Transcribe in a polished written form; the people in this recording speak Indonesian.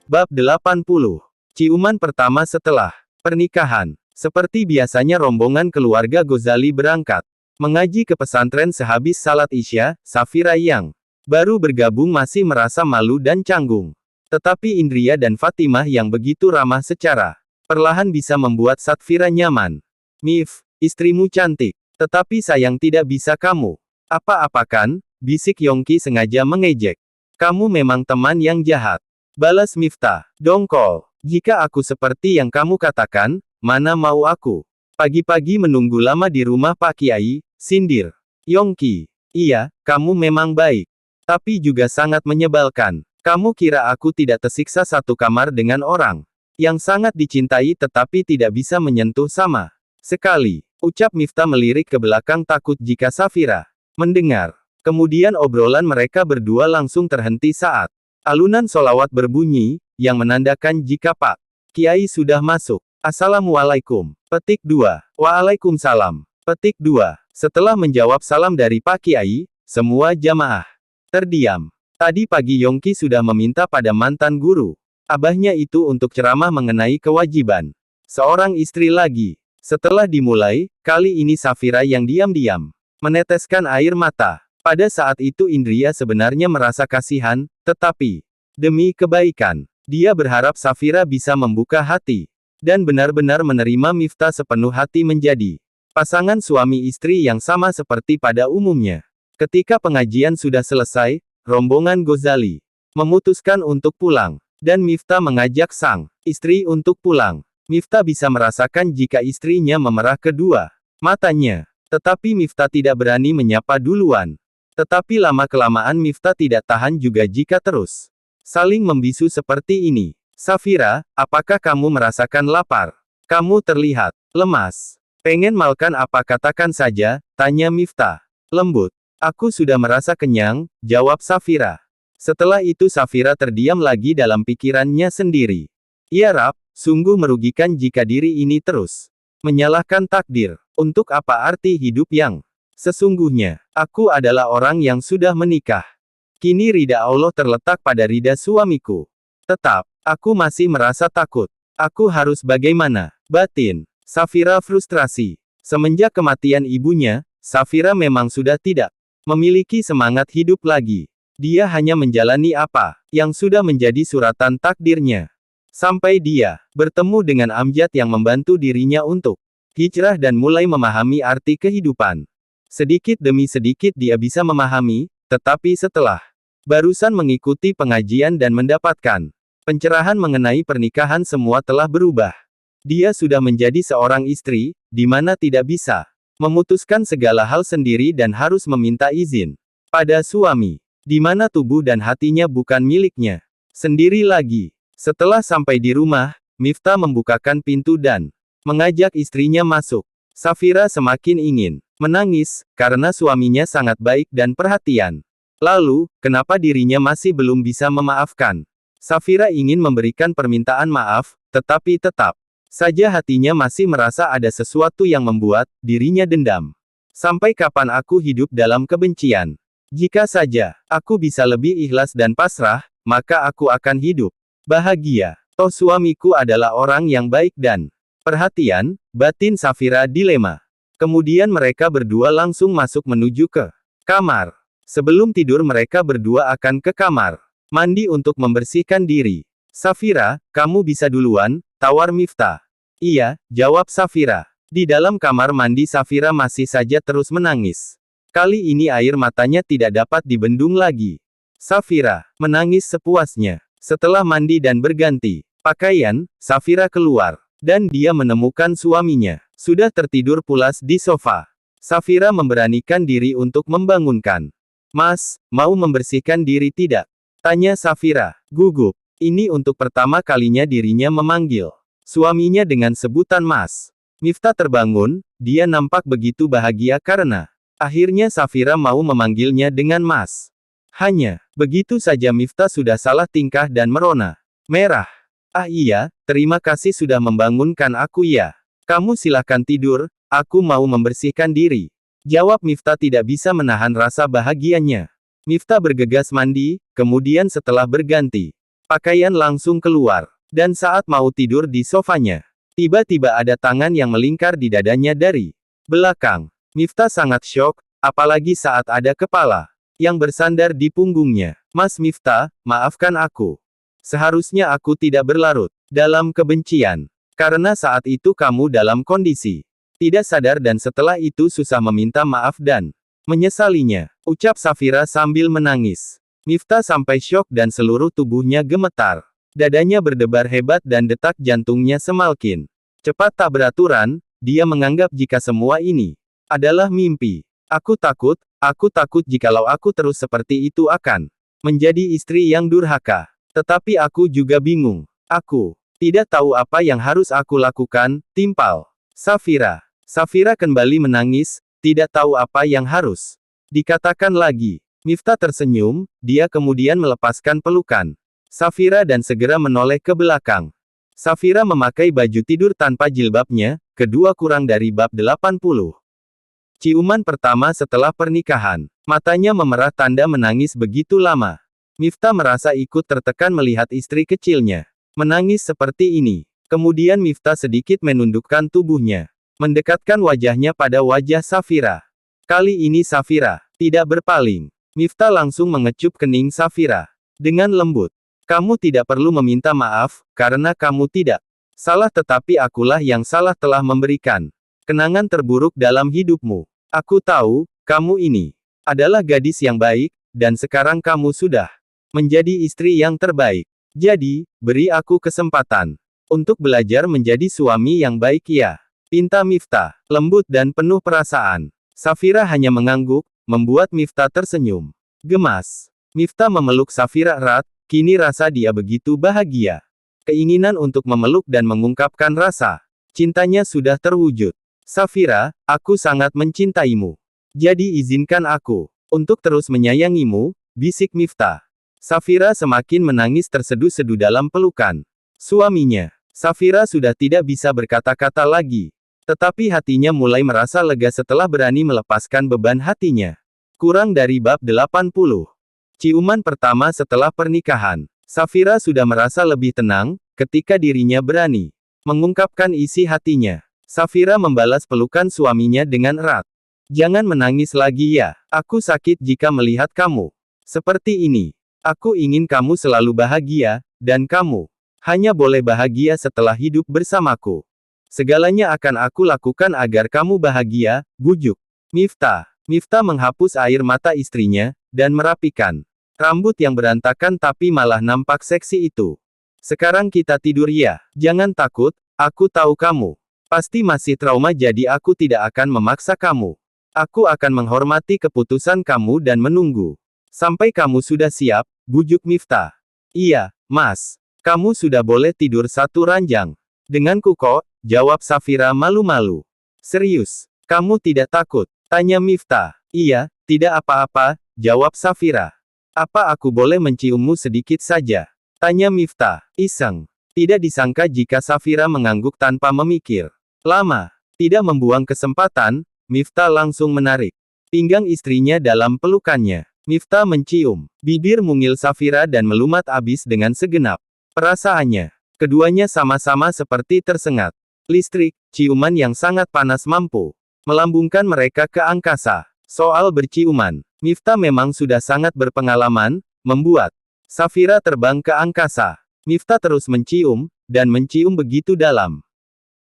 Bab 80. Ciuman pertama setelah pernikahan. Seperti biasanya rombongan keluarga Ghazali berangkat mengaji ke pesantren sehabis salat Isya. Safira yang baru bergabung masih merasa malu dan canggung. Tetapi Indria dan Fatimah yang begitu ramah secara perlahan bisa membuat Safira nyaman. "Mif, istrimu cantik. Tetapi sayang tidak bisa kamu apa-apakan," bisik Yongki sengaja mengejek. "Kamu memang teman yang jahat," balas Miftah, dongkol. "Jika aku seperti yang kamu katakan, mana mau aku pagi-pagi menunggu lama di rumah Pak Kiai," sindir Yongki. "Iya, kamu memang baik. Tapi juga sangat menyebalkan. Kamu kira aku tidak tersiksa satu kamar dengan orang yang sangat dicintai tetapi tidak bisa menyentuh sama sekali," ucap Miftah melirik ke belakang takut jika Safira mendengar. Kemudian obrolan mereka berdua langsung terhenti saat alunan solawat berbunyi, yang menandakan jika Pak Kiai sudah masuk. "Assalamualaikum." Petik 2. "Waalaikumsalam." Petik 2. Setelah menjawab salam dari Pak Kiai, semua jamaah terdiam. Tadi pagi Yongki sudah meminta pada mantan guru abahnya itu untuk ceramah mengenai kewajiban seorang istri lagi. Setelah dimulai, kali ini Safira yang diam-diam meneteskan air mata. Pada saat itu Indria sebenarnya merasa kasihan, tetapi demi kebaikan, dia berharap Safira bisa membuka hati dan benar-benar menerima Miftah sepenuh hati menjadi pasangan suami istri yang sama seperti pada umumnya. Ketika pengajian sudah selesai, rombongan Ghazali memutuskan untuk pulang, dan Miftah mengajak sang istri untuk pulang. Miftah bisa merasakan jika istrinya memerah kedua matanya, tetapi Miftah tidak berani menyapa duluan. Tetapi lama-kelamaan Miftah tidak tahan juga jika terus saling membisu seperti ini. "Safira, apakah kamu merasakan lapar? Kamu terlihat lemas. Pengen makan apa katakan saja," tanya Miftah lembut. "Aku sudah merasa kenyang," jawab Safira. Setelah itu Safira terdiam lagi dalam pikirannya sendiri. "Ya Rab, sungguh merugikan jika diri ini terus menyalahkan takdir. Untuk apa arti hidup yang sesungguhnya? Aku adalah orang yang sudah menikah. Kini ridha Allah terletak pada ridha suamiku. Tetap, aku masih merasa takut. Aku harus bagaimana?" Batin Safira frustrasi. Semenjak kematian ibunya, Safira memang sudah tidak memiliki semangat hidup lagi. Dia hanya menjalani apa yang sudah menjadi suratan takdirnya. Sampai dia bertemu dengan Amjad yang membantu dirinya untuk hijrah dan mulai memahami arti kehidupan. Sedikit demi sedikit dia bisa memahami, tetapi setelah barusan mengikuti pengajian dan mendapatkan pencerahan mengenai pernikahan semua telah berubah. Dia sudah menjadi seorang istri, di mana tidak bisa memutuskan segala hal sendiri dan harus meminta izin pada suami, di mana tubuh dan hatinya bukan miliknya sendiri lagi. Setelah sampai di rumah, Miftah membukakan pintu dan mengajak istrinya masuk. Safira semakin ingin menangis, karena suaminya sangat baik dan perhatian. Lalu, kenapa dirinya masih belum bisa memaafkan? Safira ingin memberikan permintaan maaf, tetapi tetap saja hatinya masih merasa ada sesuatu yang membuat dirinya dendam. "Sampai kapan aku hidup dalam kebencian? Jika saja aku bisa lebih ikhlas dan pasrah, maka aku akan hidup bahagia. Toh suamiku adalah orang yang baik dan perhatian," batin Safira dilema. Kemudian mereka berdua langsung masuk menuju ke kamar. Sebelum tidur mereka berdua akan ke kamar mandi untuk membersihkan diri. "Safira, kamu bisa duluan," tawar Miftah. "Iya," jawab Safira. Di dalam kamar mandi Safira masih saja terus menangis. Kali ini air matanya tidak dapat dibendung lagi. Safira menangis sepuasnya. Setelah mandi dan berganti pakaian, Safira keluar. Dan dia menemukan suaminya sudah tertidur pulas di sofa. Safira memberanikan diri untuk membangunkan. "Mas, mau membersihkan diri tidak?" tanya Safira, gugup. Ini untuk pertama kalinya dirinya memanggil suaminya dengan sebutan Mas. Miftah terbangun, dia nampak begitu bahagia karena akhirnya Safira mau memanggilnya dengan Mas. Hanya begitu saja Miftah sudah salah tingkah dan merona merah. "Ah iya, terima kasih sudah membangunkan aku ya. Kamu silahkan tidur, aku mau membersihkan diri," jawab Miftah tidak bisa menahan rasa bahagianya. Miftah bergegas mandi, kemudian setelah berganti Pakaian langsung keluar. Dan saat mau tidur di sofanya, tiba-tiba ada tangan yang melingkar di dadanya dari belakang. Miftah sangat syok, apalagi saat ada kepala yang bersandar di punggungnya. Mas Miftah, maafkan aku. Seharusnya aku tidak berlarut dalam kebencian. Karena saat itu kamu dalam kondisi tidak sadar dan setelah itu susah meminta maaf dan menyesalinya. Ucap Safira sambil menangis. Miftah sampai syok dan seluruh tubuhnya gemetar. Dadanya berdebar hebat dan detak jantungnya semakin cepat tak beraturan. Dia menganggap jika semua ini adalah mimpi. Aku takut jikalau aku terus seperti itu akan menjadi istri yang durhaka. Tetapi aku juga bingung. Aku tidak tahu apa yang harus aku lakukan, timpal Safira. Safira kembali menangis, tidak tahu apa yang harus dikatakan lagi. Miftah tersenyum, dia kemudian melepaskan pelukan Safira dan segera menoleh ke belakang. Safira memakai baju tidur tanpa jilbabnya, kedua kurang dari bab 80. Ciuman pertama setelah pernikahan. Matanya memerah tanda menangis begitu lama. Miftah merasa ikut tertekan melihat istri kecilnya menangis seperti ini. Kemudian Miftah sedikit menundukkan tubuhnya, mendekatkan wajahnya pada wajah Safira. Kali ini Safira tidak berpaling. Miftah langsung mengecup kening Safira dengan lembut. Kamu tidak perlu meminta maaf, karena kamu tidak salah tetapi akulah yang salah telah memberikan kenangan terburuk dalam hidupmu. Aku tahu, kamu ini adalah gadis yang baik, dan sekarang kamu sudah menjadi istri yang terbaik. Jadi, beri aku kesempatan untuk belajar menjadi suami yang baik ya. Pinta Miftah, lembut dan penuh perasaan. Safira hanya mengangguk, membuat Miftah tersenyum gemas. Miftah memeluk Safira erat. Kini rasa dia begitu bahagia. Keinginan untuk memeluk dan mengungkapkan rasa cintanya sudah terwujud. Safira, aku sangat mencintaimu. Jadi izinkan aku untuk terus menyayangimu, bisik Miftah. Safira semakin menangis terseduh-seduh dalam pelukan suaminya. Safira sudah tidak bisa berkata-kata lagi. Tetapi hatinya mulai merasa lega setelah berani melepaskan beban hatinya. Kurang dari bab 80. Ciuman pertama setelah pernikahan. Safira sudah merasa lebih tenang, ketika dirinya berani mengungkapkan isi hatinya. Safira membalas pelukan suaminya dengan erat. Jangan menangis lagi ya. Aku sakit jika melihat kamu seperti ini. Aku ingin kamu selalu bahagia, dan kamu hanya boleh bahagia setelah hidup bersamaku. Segalanya akan aku lakukan agar kamu bahagia, bujuk Miftah. Miftah menghapus air mata istrinya, dan merapikan rambut yang berantakan tapi malah nampak seksi itu. Sekarang kita tidur ya. Jangan takut, aku tahu kamu pasti masih trauma jadi aku tidak akan memaksa kamu. Aku akan menghormati keputusan kamu dan menunggu sampai kamu sudah siap, bujuk Miftah. Iya, Mas. Kamu sudah boleh tidur satu ranjang denganku kok, jawab Safira malu-malu. Serius, kamu tidak takut? Tanya Miftah. Iya, tidak apa-apa, jawab Safira. Apa aku boleh menciummu sedikit saja? Tanya Miftah. Iseng. Tidak disangka jika Safira mengangguk tanpa memikir lama. Tidak membuang kesempatan, Miftah langsung menarik pinggang istrinya dalam pelukannya. Miftah mencium bibir mungil Safira dan melumat abis dengan segenap perasaannya. Keduanya sama-sama seperti tersengat listrik, ciuman yang sangat panas mampu melambungkan mereka ke angkasa. Soal berciuman, Miftah memang sudah sangat berpengalaman, membuat Safira terbang ke angkasa. Miftah terus mencium, dan mencium begitu dalam.